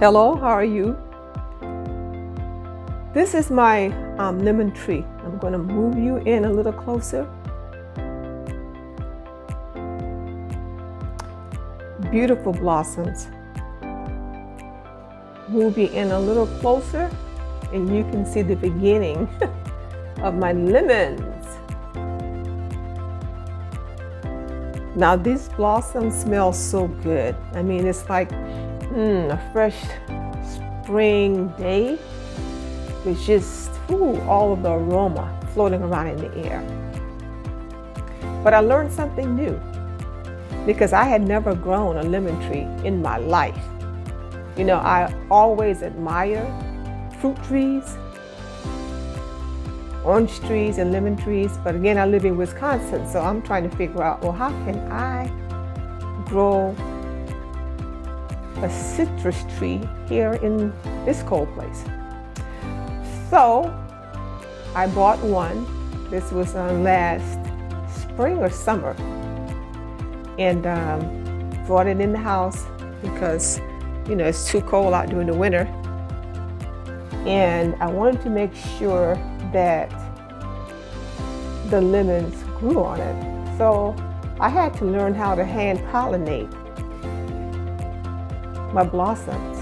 Hello, how are you? This is my lemon tree. I'm going to move you in a little closer. Beautiful blossoms. Move you in a little closer and you can see the beginning of my lemons. Now these blossoms smell so good. I mean, it's like a fresh spring day with just all of the aroma floating around in the air. But I learned something new because I had never grown a lemon tree in my life. You know, I always admire fruit trees, orange trees and lemon trees, but again, I live in Wisconsin, so I'm trying to figure out, well, how can I grow a citrus tree here in this cold place? So I bought one. This was last spring or summer, and brought it in the house because, you know, it's too cold out during the winter. And I wanted to make sure that the lemons grew on it. So I had to learn how to hand pollinate my blossoms.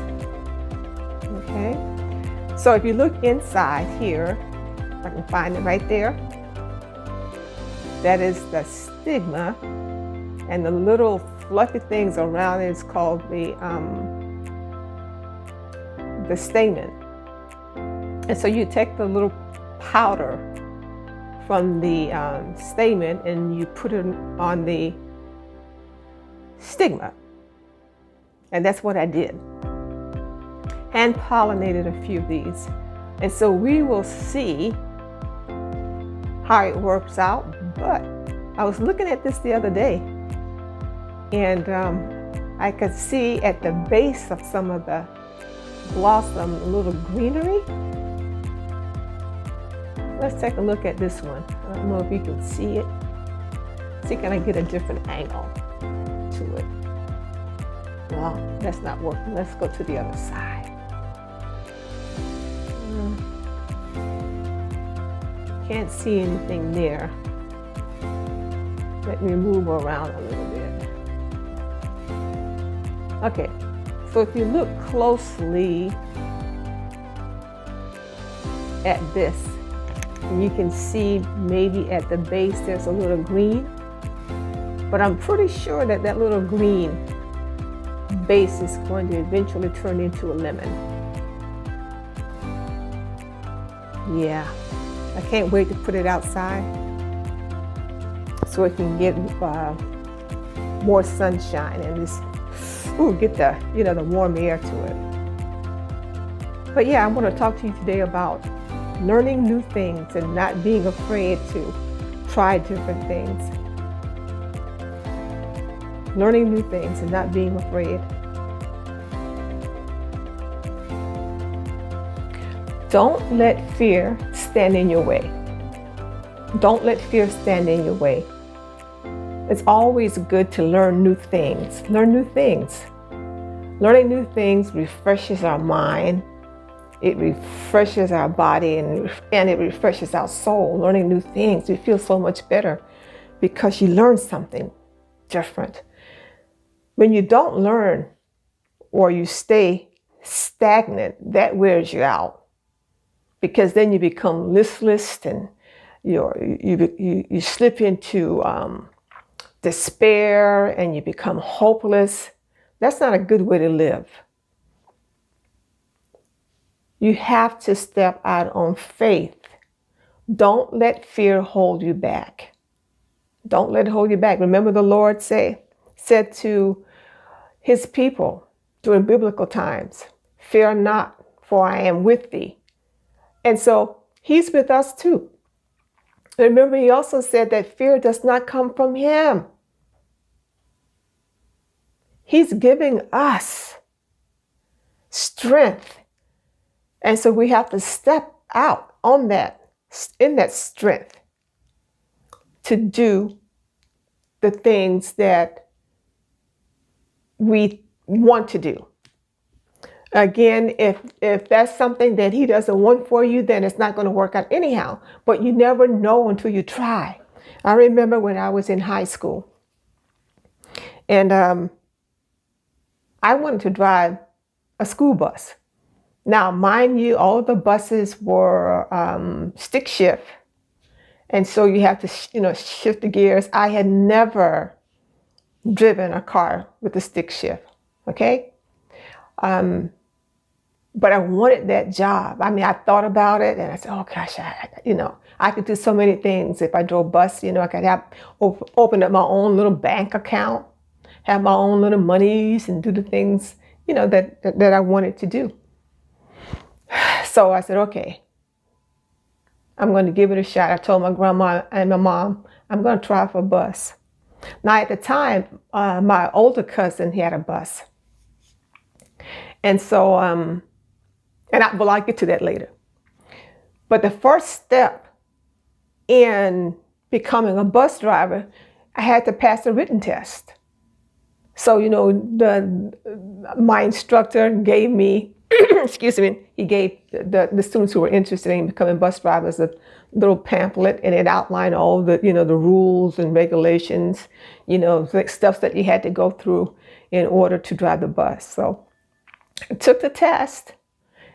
Okay? So if you look inside here, if I can find it right there, that is the stigma, and the little fluffy things around it is called the stamen. And so you take the little powder from the stamen and you put it on the stigma. And that's what I did. Hand pollinated a few of these. And so we will see how it works out. But I was looking at this the other day, and I could see at the base of some of the blossom a little greenery. Let's take a look at this one. I don't know if you can see it. See, can I get a different angle to it? Well, that's not working. Let's go to the other side. Can't see anything there. Let me move around a little bit. Okay, so if you look closely at this, you can see maybe at the base there's a little green, but I'm pretty sure that that little green base is going to eventually turn into a lemon. Yeah, I can't wait to put it outside so it can get more sunshine and just get the, you know, the warm air to it. But yeah, I want to talk to you today about learning new things and not being afraid to try different things. Learning new things and not being afraid. Don't let fear stand in your way. Don't let fear stand in your way. It's always good to learn new things. Learn new things. Learning new things refreshes our mind. It refreshes our body and it refreshes our soul. Learning new things, we feel so much better because you learn something different. When you don't learn or you stay stagnant, that wears you out because then you become listless and you slip into despair and you become hopeless. That's not a good way to live. You have to step out on faith. Don't let fear hold you back. Don't let it hold you back. Remember the Lord said to his people during biblical times, "Fear not, for I am with thee." And so he's with us too. Remember, he also said that fear does not come from him. He's giving us strength. And so we have to step out in that strength to do the things that we want to do. Again, if that's something that he doesn't want for you, then it's not going to work out anyhow. But you never know until you try. I remember when I was in high school, and I wanted to drive a school bus. Now, mind you, all the buses were stick shift, and so you have to, shift the gears. I had never driven a car with a stick shift. Okay. But I wanted that job. I mean, I thought about it and I said, oh gosh, I could do so many things if I drove bus. I could have open up my own little bank account, have my own little monies and do the things, that I wanted to do. So I said, okay, I'm going to give it a shot. I told my grandma and my mom, I'm going to try for a bus. Now at the time, my older cousin, he had a bus. And so, I'll get to that later. But the first step in becoming a bus driver, I had to pass a written test. So, my instructor gave me, excuse me, he gave the students who were interested in becoming bus drivers a little pamphlet, and it outlined all the, the rules and regulations, stuff that you had to go through in order to drive the bus. So I took the test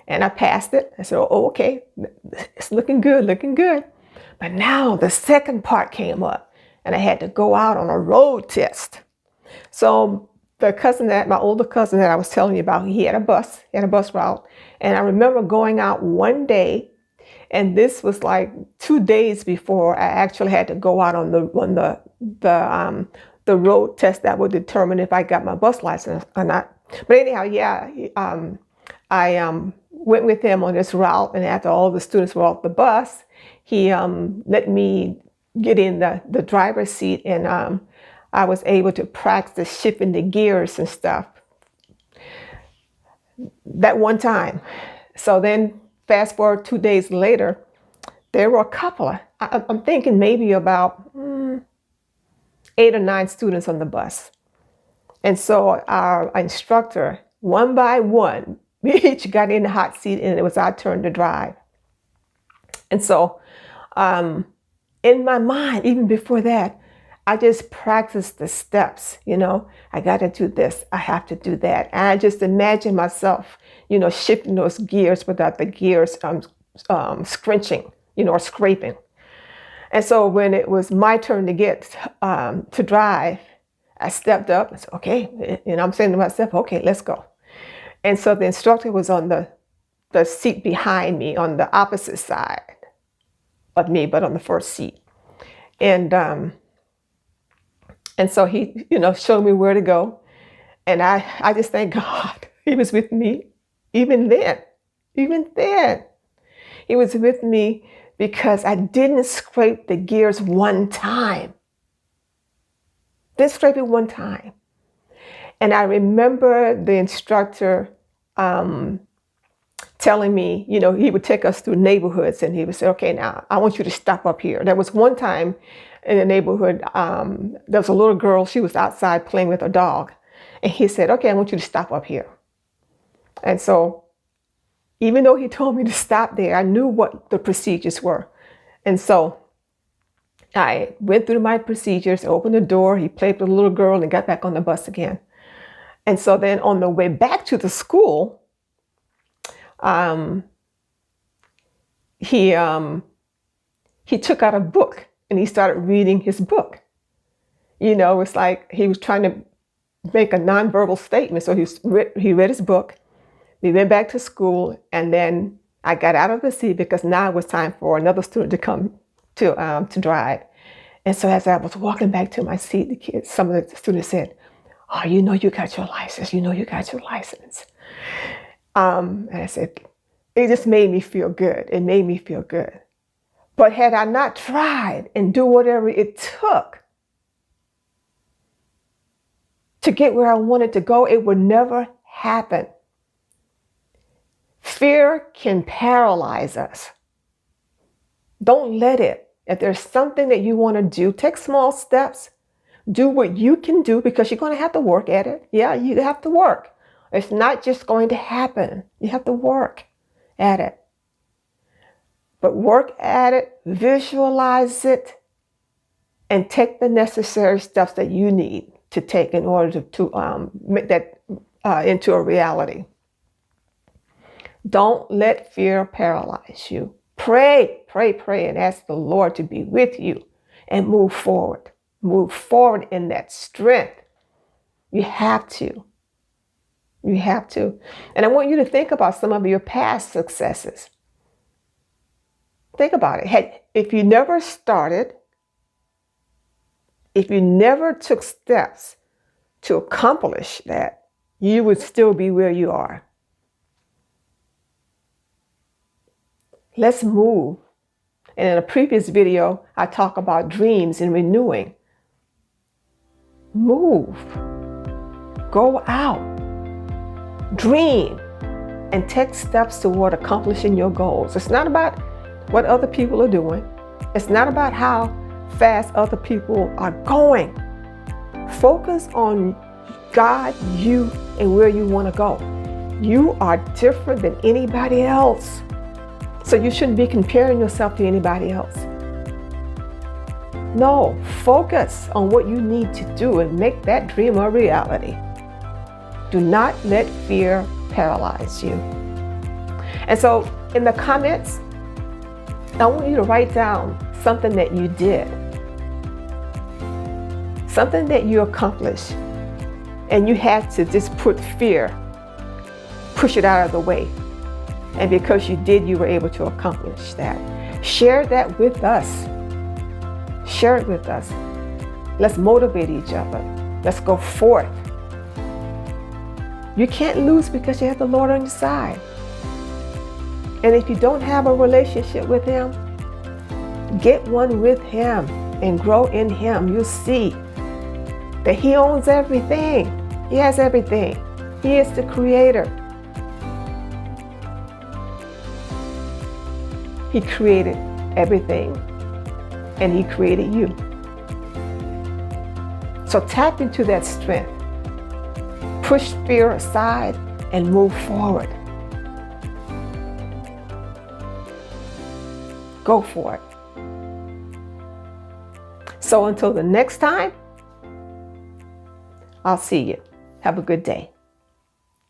and I passed it. I said, oh, okay, it's looking good. But now the second part came up and I had to go out on a road test. So my older cousin that I was telling you about, he had a bus route. And I remember going out one day, and this was like 2 days before I actually had to go out on the road test that would determine if I got my bus license or not. But anyhow, I went with him on this route, and after all the students were off the bus, he let me get in the driver's seat, and I was able to practice shifting the gears and stuff that one time. So then fast forward 2 days later, there were a couple I'm thinking maybe about 8 or 9 students on the bus. And so our instructor, one by one, we each got in the hot seat and it was our turn to drive. And so in my mind, even before that, I just practiced the steps, I got to do this, I have to do that. And I just imagined myself, shifting those gears without the gears scrunching, or scraping. And so when it was my turn to get to drive, I stepped up and said, okay, I'm saying to myself, okay, let's go. And so the instructor was on the seat behind me on the opposite side of me, but on the first seat. And so he, showed me where to go. And I just thank God he was with me even then. He was with me because I didn't scrape the gears one time. Didn't scrape it one time. And I remember the instructor telling me, he would take us through neighborhoods and he would say, okay, now I want you to stop up here. There was one time in the neighborhood, there was a little girl, she was outside playing with her dog. And he said, okay, I want you to stop up here. And so even though he told me to stop there, I knew what the procedures were. And so I went through my procedures, opened the door, he played with the little girl and got back on the bus again. And so then on the way back to the school, he took out a book and he started reading his book. It's like he was trying to make a nonverbal statement. So he read his book. We went back to school, and then I got out of the seat because now it was time for another student to come to drive. And so as I was walking back to my seat, some of the students said, oh, you got your license. And I said, it just made me feel good. It made me feel good. But had I not tried and do whatever it took to get where I wanted to go, it would never happen. Fear can paralyze us. Don't let it. If there's something that you want to do, take small steps. Do what you can do because you're going to have to work at it. Yeah, you have to work. It's not just going to happen. You have to work at it. But work at it, visualize it, and take the necessary steps that you need to take in order to make that into a reality. Don't let fear paralyze you. Pray, pray, pray, and ask the Lord to be with you and move forward. Move forward in that strength. You have to. You have to. And I want you to think about some of your past successes. Think about it. If you never started, if you never took steps to accomplish that, you would still be where you are. Let's move. And in a previous video, I talk about dreams and renewing. Move. Go out. Dream. And take steps toward accomplishing your goals. It's not about what other people are doing. It's not about how fast other people are going. Focus on God, you, and where you want to go. You are different than anybody else. So you shouldn't be comparing yourself to anybody else. No, focus on what you need to do and make that dream a reality. Do not let fear paralyze you. And so in the comments, I want you to write down something that you did, something that you accomplished, and you had to just push it out of the way. And because you did, you were able to accomplish that. Share that with us. Share it with us. Let's motivate each other. Let's go forth. You can't lose because you have the Lord on your side. And if you don't have a relationship with Him, get one with Him and grow in Him. You'll see that He owns everything. He has everything. He is the Creator. He created everything, and He created you. So tap into that strength. Push fear aside and move forward. Go for it. So until the next time, I'll see you. Have a good day.